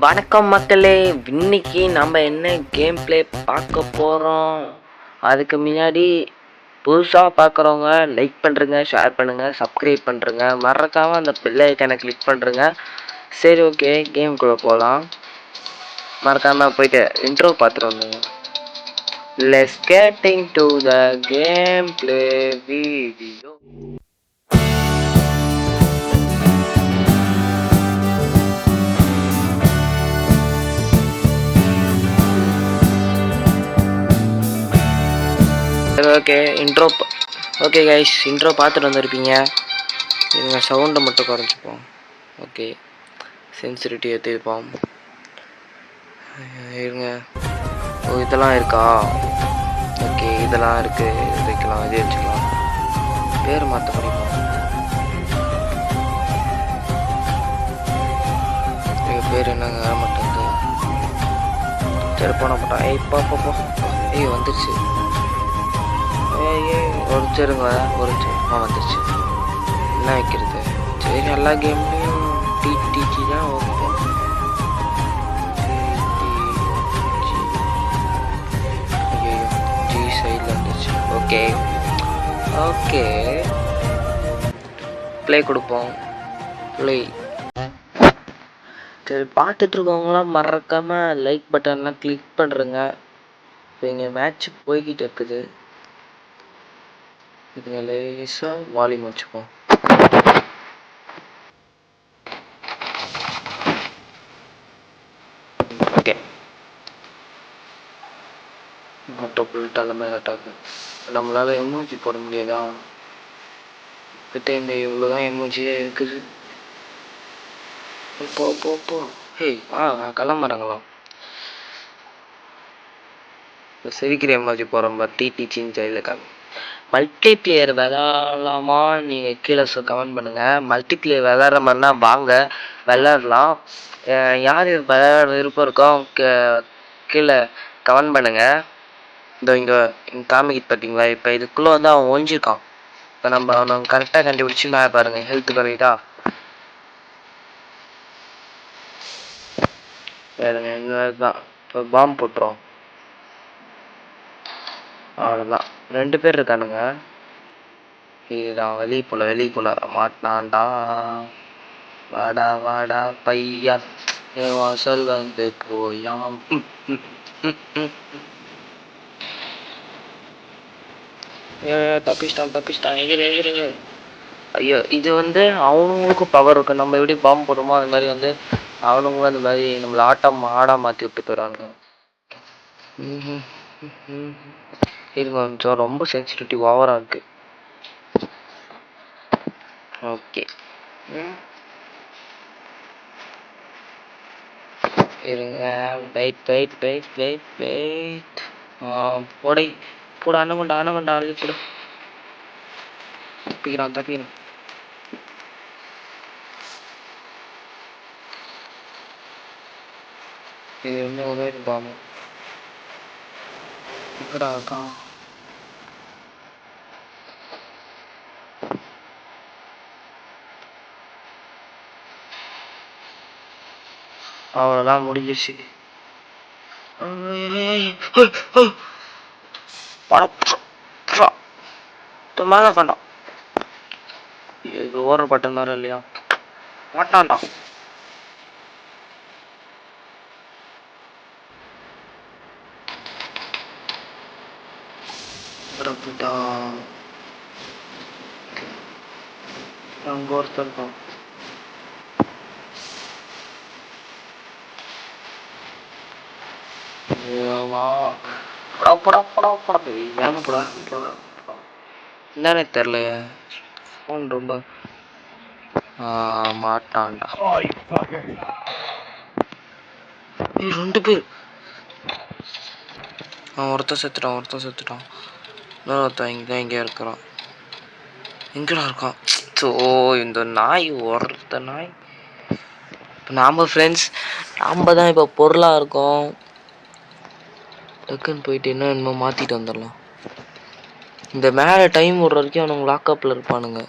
வணக்கம் மக்களே, இன்னைக்கு நம்ம என்ன கேம் பிளே பார்க்க போகிறோம். அதுக்கு முன்னாடி புதுசாக பார்க்குறவங்க லைக் பண்ணுறங்க, ஷேர் பண்ணுங்கள், சப்ஸ்கிரைப் பண்ணுறங்க, மறக்காமல் அந்த பெல் ஐக்கானை கிளிக் பண்ணுறங்க. சரி, ஓகே, கேமுக்குள்ளே போகலாம். மறக்காமல் போயிட்டு இன்ட்ரோ பார்த்துட்டு வந்துங்க. Let's getting to the game play video. Okay, okay guys, intro பார்த்துட்டு வந்திருப்பீங்க. இதுங்க சவுண்டை மட்டும் குறைச்சிப்போம். Okay, sensitivity ஏற்றிருப்போம். இருங்க. ஓ, இதெல்லாம் இருக்கா? ஓகே, இதெல்லாம் இருக்குது. இது வைக்கலாம், இது வச்சுக்கலாம். பேர் மாற்ற முடியுமா? எங்கள் பேர் என்னங்க வர மாட்டேங்குது. சரி, போன போட்டோம். போ. வந்துடுச்சு. ஒருச்சருங்க, வந்துடுச்சு. என்ன வைக்கிறது? சரி, எல்லா கேம்லேயும் டிடிஜி தான் ஓகே. ஜி சைடில் வந்துடுச்சு. ஓகே, ப்ளே கொடுப்போம். ப்ளே. சரி, பார்த்துட்ருக்கவங்களாம் மறக்காமல் லைக் பட்டன்லாம் கிளிக் பண்ணுறேங்க. இப்போ இங்கே மேட்ச் போய்கிட்டு இருக்குது. இதுங்க லேசாக வால்யூம் வச்சுப்போம். ஓகே, தலைமை அட்டாக்கு. நம்மளால் எமோஜி போட முடியாதா? கிட்ட இந்த இவ்வளோதான் எமோஜியே இருக்குது. போ. ஹே, கிளம்புறாங்களாம். சிரிக்கிற எமோஜி போகிறோம். டிடிச்சின்னு சைடில் மல்டிப்ளேயர் விளாடலாமா? நீங்கள் கீழே கமெண்ட் பண்ணுங்கள். மல்டிப்ளேயர் விளாட்ற மாதிரினா வாங்க விளாட்லாம். யார் விளையாட விருப்பம் இருக்கோ கீழே கமெண்ட் பண்ணுங்கள். இங்கே காமிக்கிட்டு பார்த்தீங்களா? இப்போ இதுக்குள்ளே வந்து அவன் ஒழிஞ்சிருக்கான். இப்போ நம்ம அவனை கரெக்டாக கண்டுபிடிச்சி மேலே பாருங்கள். ஹெல்த் கரெக்டா வேறுங்க எங்கே தான். இப்போ பாம்பு போட்டுரும். அவ்வளோதான். 2 பேர் இருக்கானுங்க. இதுதான் வெளியே போல மாட்டான்டா. வாடா பையா, வாசல் வந்து போயாம். தப்பிச்சிட்டான். எகிரு. ஐயோ, இது வந்து அவனுங்களுக்கும் பவர் இருக்கு. நம்ம எப்படி பாம்பு போடுறோமோ அது மாதிரி வந்து அவனுங்களும் அந்த மாதிரி நம்மளை ஆடா மாற்றி விட்டு போயிடுறாங்க. இது கொஞ்சம் ரொம்ப சென்சிட்டிவிட்டி ஓவராக இருக்கு. ஓகே, இருங்க. வெயிட். போட அண்ணன் அழுகி போடு. தப்பிக்கிறான். இது இன்னும் ஒரே பாம்பு எங்கடா இருக்கான்? அவ்வளோதான், முடிஞ்சிச்சு. மேலே பண்ணான். இது ஓர பட்டன் தான் இல்லையா? மாட்டான்டா. அங்கே ஒருத்தர் இருக்கான். என்னன்னே தெரியலையே. ஃபோன் ரொம்ப மாட்டான்டா. 2 பேர். ஒருத்தன் செத்துட்டான். இன்னொருத்தன் இங்கே இருக்கிறான். எங்கடா இருக்கான்? இந்த நாய் இப்போ நாம் ஃப்ரெண்ட்ஸ் தான் இப்போ பொருளாக இருக்கோம். டக்குன்னு போயிட்டு என்னமோ மாற்றிட்டு வந்துடலாம். இந்த மேலே டைம் விடுற வரைக்கும் அவனுங்க லாக்கப்பில் இருப்பானுங்க.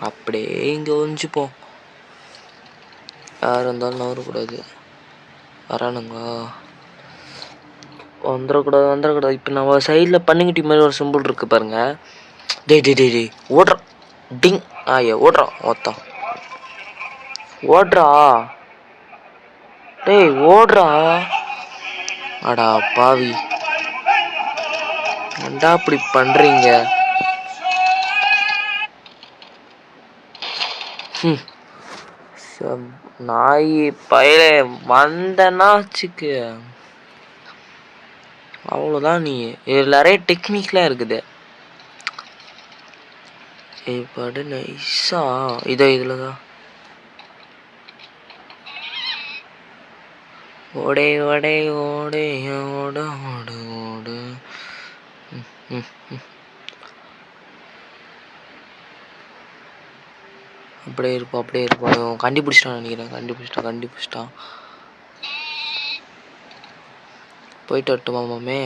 அப்படியே இங்கே ஒழிஞ்சுப்போம். யார் இருந்தாலும் நவரக்கூடாது. வரானுங்களா? வந்துடக்கூடாது. இப்போ நம்ம சைடில் பன்னிக்குட்டி மாதிரி ஒரு சிம்பிள் இருக்குது பாருங்க. டேய் ஓடுறான். டிங் ஆயா ஓடுறான். ஓடுறா. டேய் ஓடுறா. அடா பாவி, ஏன்டா அப்படி பண்றீங்க? நாய் பயில வந்தனா வச்சுக்கு அவ்வளோதான். நீ இதில் நிறைய டெக்னிக்லாம் இருக்குது. படு நைஸா இதில் தான் ஓடே ஓட. அப்படியே இருப்போம். கண்டுபிடிச்சிட்டான் நினைக்கிறேன். கண்டுபிடிச்சிட்டான். போயிட்டு வரட்டுமா மாமே?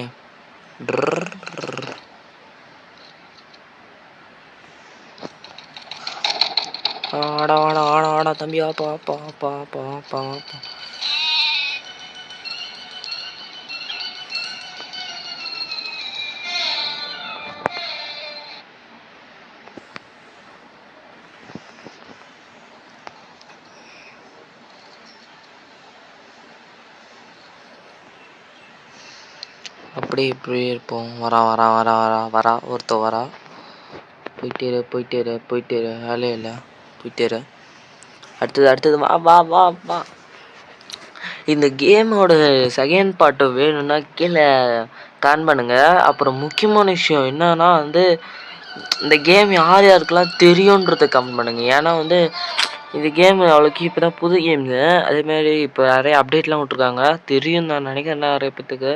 ஆடா தம்பி, ஆப்பா. அப்படியே இப்படியே இருப்போம். வரா ஒருத்த வரா. போயிட்டே இரு. வேலையே இல்லை, போயிட்டே இரு. அடுத்தது வா. இந்த கேமோட செகண்ட் பார்ட்டு வேணும்னா கீழே கான் பண்ணுங்க. அப்புறம் முக்கியமான விஷயம் என்னன்னா வந்து, இந்த கேம் யாருக்கெல்லாம் தெரியுன்றதை கமெண்ட் பண்ணுங்க. ஏன்னா வந்து இந்த கேம் அவ்வளோக்கு இப்போ தான் புது கேமு. அதேமாதிரி இப்போ நிறைய அப்டேட்லாம் விட்ருக்காங்க. தெரியும் நான் நினைக்கிறேன் நிறைய பேத்துக்கு.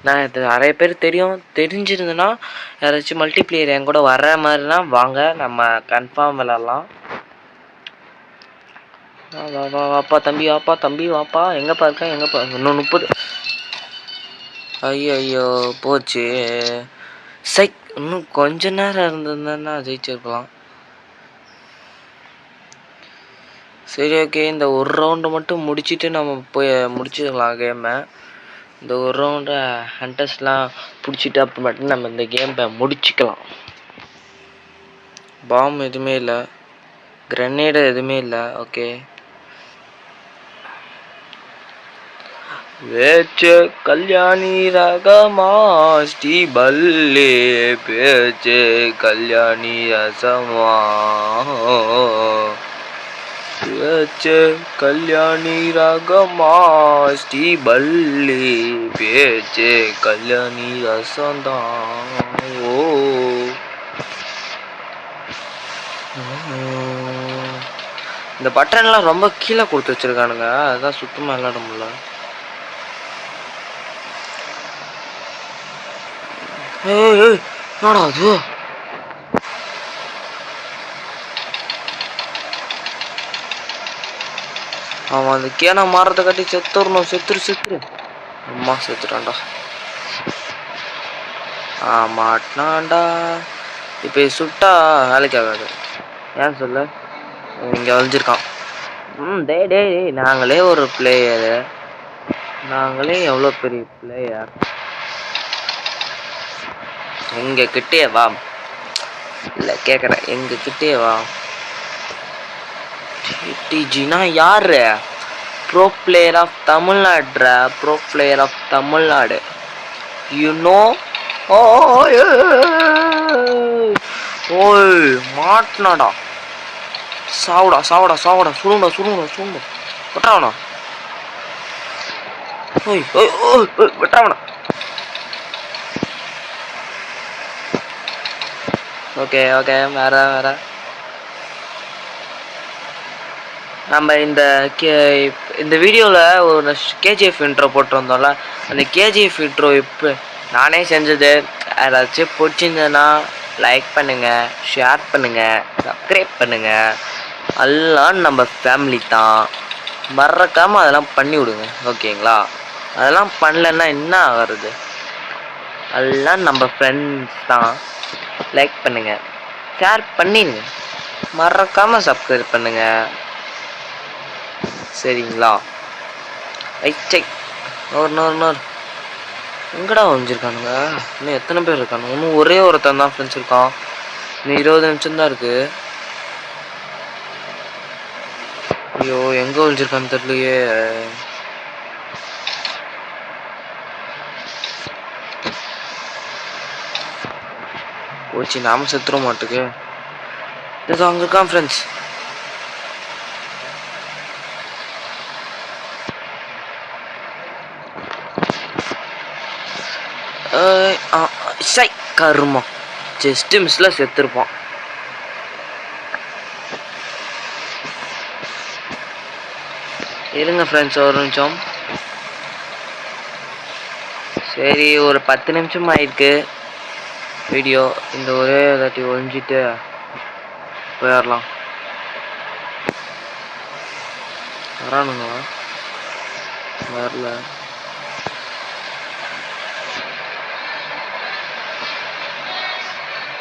நான் இது நிறைய பேர் தெரிஞ்சிருந்தேன்னா யாராச்சும் மல்டிப்ளேயர் என் கூட வர்ற மாதிரினா வாங்க, நம்ம கன்ஃபார்ம் விளாட்லாம். வாப்பா தம்பி வாப்பா. எங்கப்பா இருக்க? இன்னும் 30. ஐயோ போச்சு. இன்னும் கொஞ்ச நேரம் இருந்திருந்தேன்னா ஜெயிச்சிருக்கலாம். சரி ஓகே, இந்த ஒரு ரவுண்டு மட்டும் முடிச்சுட்டு நம்ம போய் முடிச்சிடலாம் கேமை. இந்த ஒரு ரவுண்டு ஹண்டர்ஸ்லாம் பிடிச்சிட்டு அப்புறமேட்டு நம்ம இந்த கேமை முடிச்சுக்கலாம். பாம் எதுவுமே இல்லை, கிரனேடு எதுவுமே இல்லை. ஓகே, வேச்சு கல்யாணி ரகமா ஸ்ரீபல்லே பேச்சு கல்யாணி ரசமா பேச்சு கல்யாணி ரகமா ஸ்ரீபல்லே பேச்சு கல்யாணி ரசந்தான். இந்த பட்டன்லாம் ரொம்ப கீழே கொடுத்து வச்சிருக்கானுங்க. அதுதான் சுத்தமாக விளையாட முடியல. என்னடா அது? அவன் அந்த கேனை மாறதை கட்டி செத்துறணும். செத்துரு. அம்மா செத்துட்டான்டா. மாட்டினான்டா. இப்போ சுட்டா வேலைக்கு ஆகாது. ஏன் சொல்ல? இங்கே வளைஞ்சிருக்கான். டேய் நாங்களே ஒரு பிளேயரு. நாங்களே எவ்வளோ பெரிய பிளேயர். எங்க கிட்டே வா. இல்லை கேட்குறேன், எங்க கிட்டே வா. டிடிஜினா யாரு? Pro player of Tamil Nadu. You know? ஓய் மாட்டினாடா. சாவுடா. சுருண்டா. விட்டாவனா? விட்டாவனா? ஓகே வேற நம்ம இந்த வீடியோவில் ஒரு கேஜிஎஃப் இன்ட்ரோ போட்டிருந்தோம்ல, அந்த கேஜிஎஃப் இன்ட்ரோ இப்போ நானே செஞ்சது. யாராச்சும் பிடிச்சிருந்ததுன்னா லைக் பண்ணுங்கள், ஷேர் பண்ணுங்கள், சப்ஸ்கிரைப் பண்ணுங்கள். எல்லாம் நம்ம ஃபேமிலி தான், மறக்காமல் அதெல்லாம் பண்ணி விடுங்க. ஓகேங்களா? அதெல்லாம் பண்ணலன்னா என்ன ஆகிறது? எல்லாம் நம்ம ஃப்ரெண்ட்ஸ் தான். லைக் பண்ணுங்கள், ஷேர் பண்ணிடுங்க, மறக்காமல் சப்ஸ்கிரைப் பண்ணுங்கள். சரிங்களா? ஐச்சை நோர் எங்கடா ஒழிஞ்சிருக்கானுங்க? இன்னும் எத்தனை பேர் இருக்கானுங்க? இன்னும் ஒரே ஒருத்தன் தான் ஃப்ரெண்ட்ஸ் இருக்கான். இன்னும் 20 நிமிஷம் தான் இருக்கு. ஐயோ எங்க ஒழிஞ்சிருக்கான்னு தெரியலையே. போச்சு, நாம செத்துற மாட்டுக்கு. ஏதோ அங்க இருக்கான் ஃப்ரெண்ட்ஸ். கருமா ஜஸ்ட் மிஸ்ல செத்துருப்பான். இருங்க ஃப்ரெண்ட்ஸ் ஒரு நிமிஷம். சரி ஒரு 10 நிமிஷம் ஆயிருக்கு வீடியோ. இந்த ஒரே தாட்டி ஒழிஞ்சிட்டு போயிடலாம். வரானுங்களா? வரல.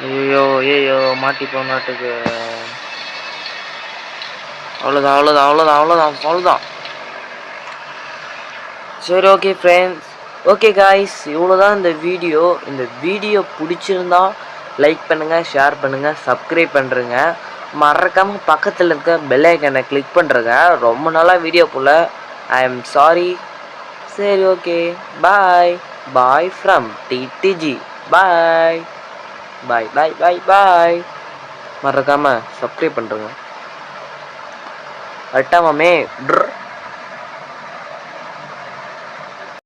ஐயோ மாட்டி போனாட்டுக்கு. அவ்வளோதான். சரி ஓகே ஃப்ரெண்ட்ஸ், ஓகே காய்ஸ், இவ்வளோதான் இந்த வீடியோ. இந்த வீடியோ பிடிச்சிருந்தா லைக் பண்ணுங்கள், ஷேர் பண்ணுங்கள், சப்ஸ்கிரைப் பண்ணுறங்க. மறக்காமல் பக்கத்தில் இருக்க பெல் ஐக்கனை கிளிக் பண்ணுறங்க. ரொம்ப நாளாக வீடியோ போல, ஐ எம் சாரி. சரி ஓகே, பாய் ஃப்ரம் டிடிஜி. பாய். மறக்காமல் சப்ஸ்கிரைப் பண்ணுறங்க. அட்டாமே.